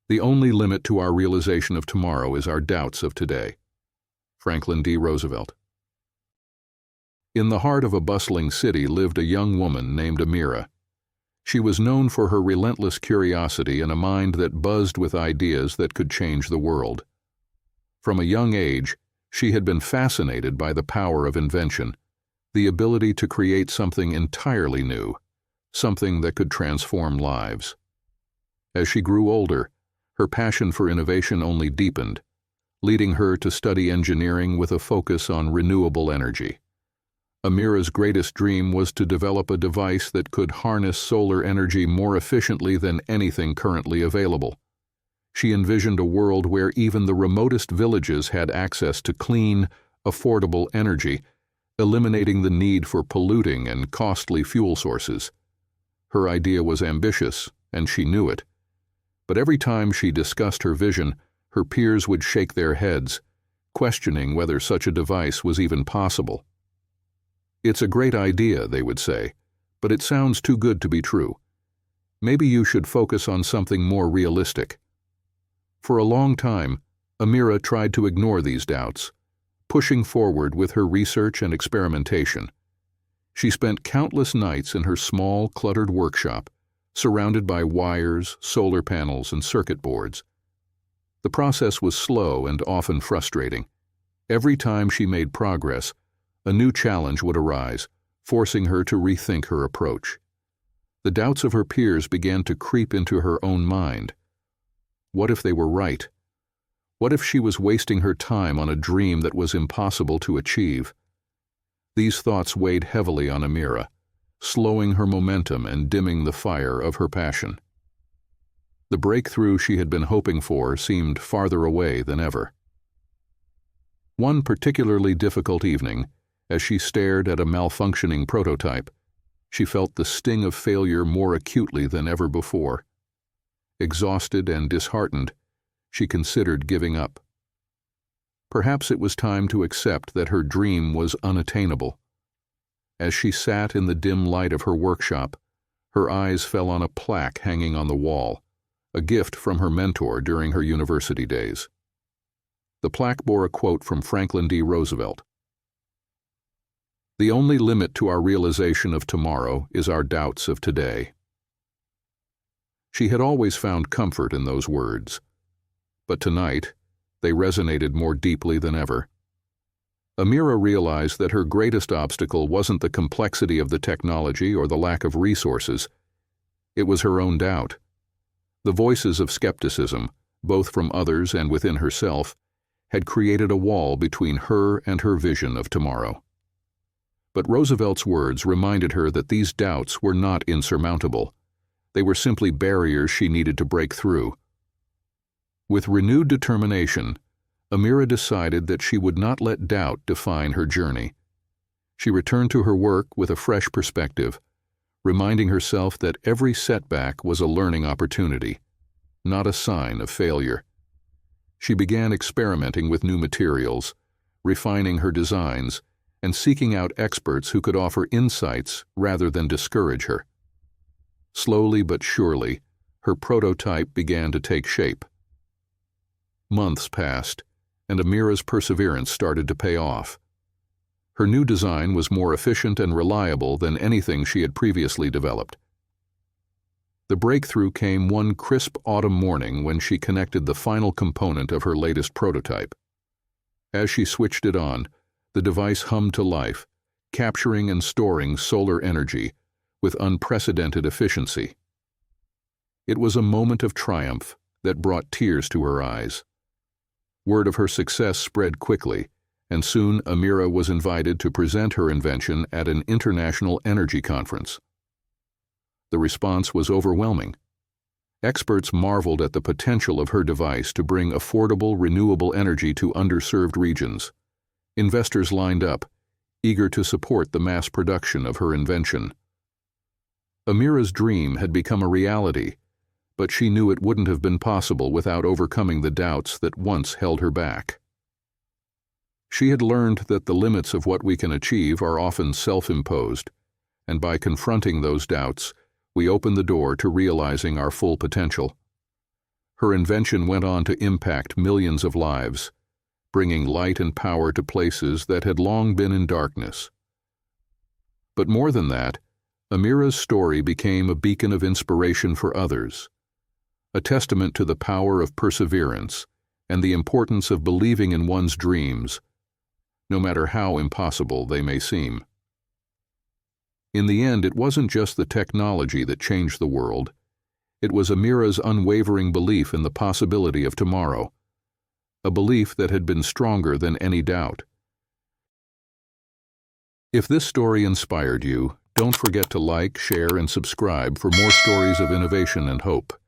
The only limit to our realization of tomorrow is our doubts of today. Franklin D. Roosevelt. In the heart of a bustling city lived a young woman named Amira. She was known for her relentless curiosity and a mind that buzzed with ideas that could change the world. From a young age, she had been fascinated by the power of invention, the ability to create something entirely new, something that could transform lives. As she grew older, her passion for innovation only deepened, leading her to study engineering with a focus on renewable energy. Amira's greatest dream was to develop a device that could harness solar energy more efficiently than anything currently available. She envisioned a world where even the remotest villages had access to clean, affordable energy, eliminating the need for polluting and costly fuel sources. Her idea was ambitious, and she knew it. But every time she discussed her vision, her peers would shake their heads, questioning whether such a device was even possible. "It's a great idea," they would say, "but it sounds too good to be true. Maybe you should focus on something more realistic." For a long time, Amira tried to ignore these doubts, pushing forward with her research and experimentation. She spent countless nights in her small, cluttered workshop, surrounded by wires, solar panels, and circuit boards. The process was slow and often frustrating. Every time she made progress, a new challenge would arise, forcing her to rethink her approach. The doubts of her peers began to creep into her own mind. What if they were right? What if she was wasting her time on a dream that was impossible to achieve? These thoughts weighed heavily on Amira, slowing her momentum and dimming the fire of her passion. The breakthrough she had been hoping for seemed farther away than ever. One particularly difficult evening, as she stared at a malfunctioning prototype, she felt the sting of failure more acutely than ever before. Exhausted and disheartened, she considered giving up. Perhaps it was time to accept that her dream was unattainable. As she sat in the dim light of her workshop, her eyes fell on a plaque hanging on the wall, a gift from her mentor during her university days. The plaque bore a quote from Franklin D. Roosevelt. "The only limit to our realization of tomorrow is our doubts of today." She had always found comfort in those words, but tonight they resonated more deeply than ever. Amira realized that her greatest obstacle wasn't the complexity of the technology or the lack of resources. It was her own doubt. The voices of skepticism, both from others and within herself, had created a wall between her and her vision of tomorrow. But Roosevelt's words reminded her that these doubts were not insurmountable. They were simply barriers she needed to break through. With renewed determination, Amira decided that she would not let doubt define her journey. She returned to her work with a fresh perspective, reminding herself that every setback was a learning opportunity, not a sign of failure. She began experimenting with new materials, refining her designs, and seeking out experts who could offer insights rather than discourage her. Slowly but surely, her prototype began to take shape. Months passed, and Amira's perseverance started to pay off. Her new design was more efficient and reliable than anything she had previously developed. The breakthrough came one crisp autumn morning when she connected the final component of her latest prototype. As she switched it on, the device hummed to life, capturing and storing solar energy with unprecedented efficiency. It was a moment of triumph that brought tears to her eyes. Word of her success spread quickly, and soon Amira was invited to present her invention at an international energy conference. The response was overwhelming. Experts marveled at the potential of her device to bring affordable, renewable energy to underserved regions. Investors lined up, eager to support the mass production of her invention. Amira's dream had become a reality, but she knew it wouldn't have been possible without overcoming the doubts that once held her back. She had learned that the limits of what we can achieve are often self-imposed, and by confronting those doubts, we open the door to realizing our full potential. Her invention went on to impact millions of lives, bringing light and power to places that had long been in darkness. But more than that, Amira's story became a beacon of inspiration for others, a testament to the power of perseverance and the importance of believing in one's dreams, no matter how impossible they may seem. In the end, it wasn't just the technology that changed the world. It was Amira's unwavering belief in the possibility of tomorrow, a belief that had been stronger than any doubt. If this story inspired you, don't forget to like, share, and subscribe for more stories of innovation and hope.